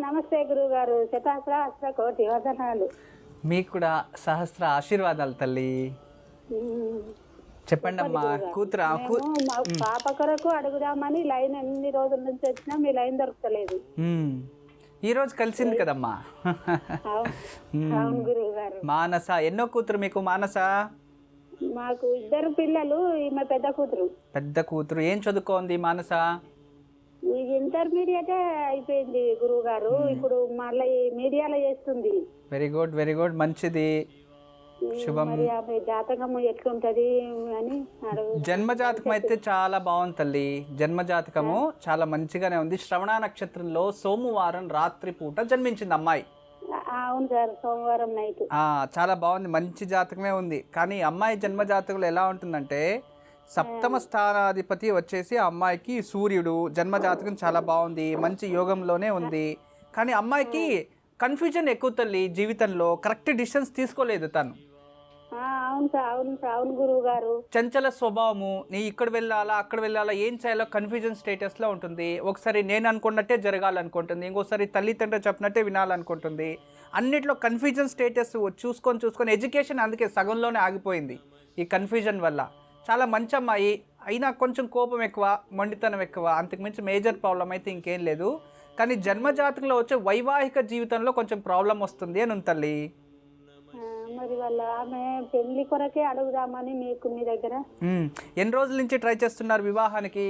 నమస్తే గురువు గారు. శతాస్త్ర కోటి వందనాలు. మీకు కూడా సహస్ర ఆశీర్వాదాలు తల్లి. చెప్పండి అమ్మా. కూతురా? మా పాప కొరకు అడుగుదామని లైన్ ఎన్ని రోజుల నుంచి వచ్చినా మీ లైన్ దొరకలేదు. ఈ రోజు కలిసింది కదమ్మా. అవును గురువు గారు. మానస ఎన్నో కూతురు మీకు? మానస మాకు 2 పిల్లలు. ఈమె పెద్ద కూతురు. పెద్ద కూతురు ఏం చదువుకోంది మానస? ఇంటర్మీడియటే అయిపోయింది గురువు గారు. ఇప్పుడు మళ్ళీ మీడియాలో చేస్తుంది. వెరీ గుడ్, వెరీ గుడ్, మంచిది, శుభం. మరి ఆమె జాతకం ఎట్లుంటది అని జన్మ జాతకం అయితే చాలా బాగుంది తల్లి. జన్మ జాతకము చాలా మంచిగానే ఉంది. శ్రవణ నక్షత్రంలో సోమవారం రాత్రి పూట జన్మించింది అమ్మాయి. అవును సార్, సోమవారం నైట్. చాలా బాగుంది, మంచి జాతకమే ఉంది. కానీ అమ్మాయి జన్మ జాతకంలో ఎలా ఉంటుందంటే సప్తమ స్థానాధిపతి వచ్చేసి అమ్మాయికి సూర్యుడు. జన్మ జాతకం చాలా బాగుంది, మంచి యోగంలోనే ఉంది. కానీ అమ్మాయికి కన్ఫ్యూజన్ ఎక్కువ తల్లి. జీవితంలో కరెక్ట్ డిసిషన్స్ తీసుకోలేదు తను. అవును సార్, అవును సార్, అవును గురువు గారు. చంచల స్వభావము. నీ ఇక్కడ వెళ్ళాలా అక్కడ వెళ్ళాలా ఏం చేయాలో కన్ఫ్యూజన్ స్టేటస్లో ఉంటుంది. ఒకసారి నేను అనుకున్నట్టే జరగాలనుకుంటుంది, ఇంకోసారి తల్లిదండ్రులు చెప్పినట్టే వినాలనుకుంటుంది. అన్నిట్లో కన్ఫ్యూజన్ స్టేటస్ చూసుకొని ఎడ్యుకేషన్ అందుకే సగంలోనే ఆగిపోయింది ఈ కన్ఫ్యూజన్ వల్ల. చాలా మంచి అమ్మాయి అయినా కొంచెం కోపం ఎక్కువ, మొండితనం ఎక్కువ, అంతకుమించి మేజర్ ప్రాబ్లం అయితే ఇంకేం లేదు. కానీ జన్మజాతకంలో వచ్చే వైవాహిక జీవితంలో కొంచెం ప్రాబ్లం వస్తుంది అని ఉంది తల్లి. మరి వాళ్ళ ఆమె పెళ్లి కొరకే అడుగుదామని మీ దగ్గర. ఎన్ని రోజుల నుంచి ట్రై చేస్తున్నారు వివాహానికి?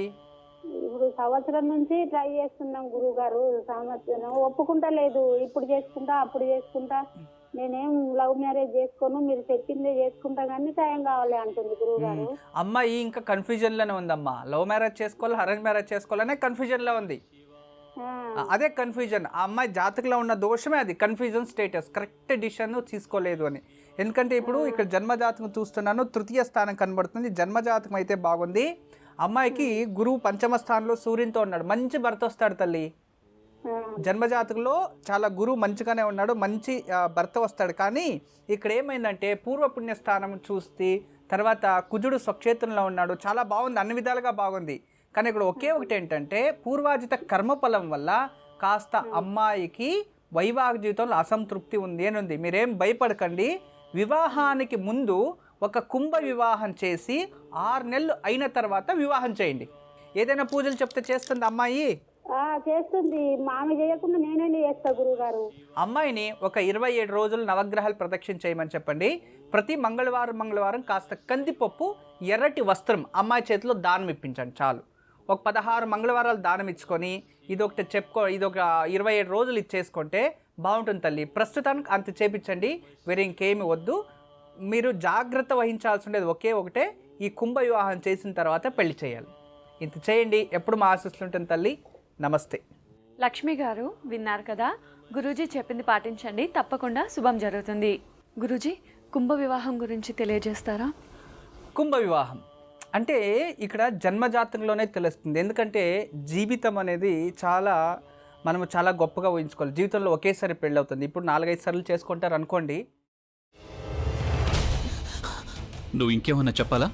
ఇప్పుడు సంవత్సరం నుంచి ట్రై చేస్తున్నాం గురువు గారు. సంవత్సరం ఒప్పుకుంటా లేదు. ఇప్పుడు చేసుకుంటా అప్పుడు చేసుకుంటా, నేనేం లవ్ మ్యారేజ్ చేసుకోను, మీరు చెప్పిందే చేసుకుంటా కానీ టైం కావాలి అంటుంది గురువు గారు. అమ్మాయి ఇంకా కన్ఫ్యూజన్ లోనే ఉందమ్మా. లవ్ మ్యారేజ్ చేసుకోవాలి, అరేంజ్ మ్యారేజ్ చేసుకోవాలనే కన్ఫ్యూజన్ లో ఉంది. అదే కన్ఫ్యూజన్. ఆ అమ్మాయి జాతకంలో ఉన్న దోషమే అది, కన్ఫ్యూజన్ స్టేటస్. కరెక్ట్ డిసిషన్ తీసుకోలేదు అని. ఎందుకంటే ఇప్పుడు ఇక్కడ జన్మజాతకం చూస్తున్నాను, 3వ స్థానం కనబడుతుంది. జన్మజాతకం అయితే బాగుంది. అమ్మాయికి గురువు 5వ స్థానంలో సూర్యునితో ఉన్నాడు. మంచి భర్త వస్తాడు తల్లి. జన్మజాతకంలో చాలా గురువు మంచిగానే ఉన్నాడు, మంచి భర్త వస్తాడు. కానీ ఇక్కడ ఏమైందంటే పూర్వపుణ్య స్థానం చూస్తే తర్వాత కుజుడు స్వక్షేత్రంలో ఉన్నాడు. చాలా బాగుంది, అన్ని విధాలుగా బాగుంది. కానీ ఇక్కడ ఒకే ఒకటి ఏంటంటే పూర్వాజిత కర్మఫలం వల్ల కాస్త అమ్మాయికి వైవాహిక జీవితంలో అసంతృప్తి ఉంది అని ఉంది. మీరేం భయపడకండి. వివాహానికి ముందు ఒక కుంభ వివాహం చేసి 6 నెలలు అయిన తర్వాత వివాహం చేయండి. ఏదైనా పూజలు చెప్తే చేస్తుంది అమ్మాయి? చేస్తుంది. మామి చేయకుండా నేనే చేస్తా గురువు గారు. అమ్మాయిని ఒక 27 రోజులు నవగ్రహాలు ప్రదక్షిణ చేయమని చెప్పండి. ప్రతి మంగళవారం కాస్త కందిపప్పు, ఎర్రటి వస్త్రం అమ్మాయి చేతిలో దానం ఇప్పించండి చాలు. ఒక 16 మంగళవారాలు దానం ఇచ్చుకొని ఇదొకటి ఇదొక 27 రోజులు ఇచ్చేసుకుంటే బాగుంటుంది తల్లి. ప్రస్తుతానికి అంత చేపించండి, వేరే ఇంకేమి వద్దు. మీరు జాగ్రత్త వహించాల్సి ఉండేది ఒకే ఒకటే, ఈ కుంభ వివాహం చేసిన తర్వాత పెళ్లి చేయాలి. ఇంత చేయండి, ఎప్పుడు మా ఆశీస్సులు ఉంటుంది తల్లి. నమస్తే. లక్ష్మి గారు విన్నారు కదా, గురూజీ చెప్పింది పాటించండి, తప్పకుండా శుభం జరుగుతుంది. గురూజీ, కుంభ వివాహం గురించి తెలియజేస్తారా? కుంభ వివాహం అంటే ఇక్కడ జన్మజాతకంలోనే తెలుస్తుంది. ఎందుకంటే జీవితం అనేది మనము చాలా గొప్పగా ఊహించుకోవాలి. జీవితంలో ఒకేసారి పెళ్ళి అవుతుంది. ఇప్పుడు 4-5 సార్లు చేసుకుంటారు అనుకోండి. నువ్వు ఇంకేమన్నా చెప్పాలా?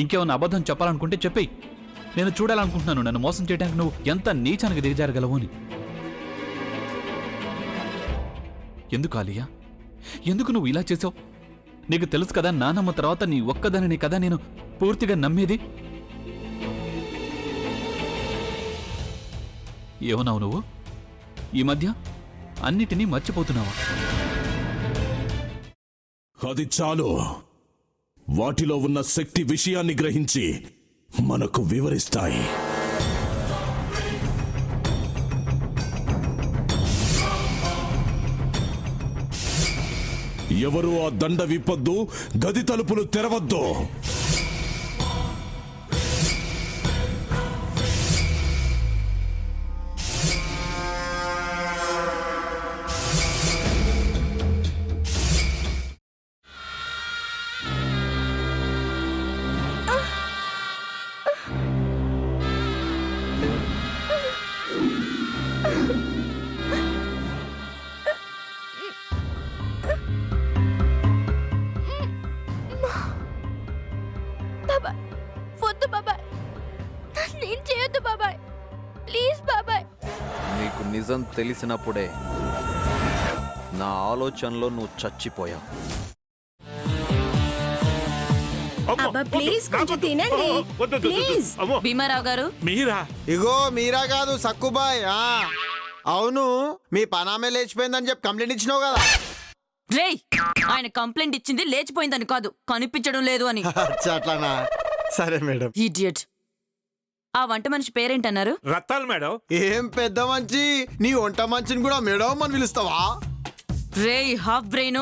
ఇంకేమన్నా అబద్ధం చెప్పాలనుకుంటే చెప్పేయి. నేను చూడాలనుకుంటున్నాను నన్ను మోసం చేయడానికి నువ్వు ఎంత నీచానికి దిగజారగలవు అని. ఎందుకు ఆలియా, ఎందుకు నువ్వు ఇలా చేసావు? నీకు తెలుసు కదా నానమ్మ తర్వాత నీ ఒక్కదానిని కదా నేను పూర్తిగా నమ్మేది. ఏమన్నావు నువ్వు? ఈ మధ్య అన్నిటినీ మర్చిపోతున్నావా? అది చాలు. వాటిలో ఉన్న శక్తి విషయాన్ని గ్రహించి మనకు వివరిస్తాయి. ఎవరు ఆ దండ విప్పొద్దు, గది తలుపులు తెరవద్దు. నిజం తెలిసినప్పుడే నా ఆలోచనలో నువ్వు చచ్చిపోయావు. అబ్బా ప్లీజ్ కొంచెం తినండి ప్లీజ్. భీమారావు గారు మీరా? ఇగో మీరా కాదు సక్కుబాయ్. అవును, మీ పనామే లేచిపోయిందని చెప్పి కంప్లైంట్ ఇచ్చినావు కదా. రేయ్, ఆయన కంప్లైంట్ ఇచ్చింది లేచిపోయిందని కాదు, కనిపించడం లేదు అని. అట్లానా? సరే మేడం. ఇడియట్. ఆ వంట మనిషి పేరేంటన్నారు? రత్తాలు మేడం. ఏం పెద్ద మంచి, నీ వంట మంచిని కూడా మేడం అని పిలుస్తావా? రేయ్ హాఫ్ బ్రెయిన్,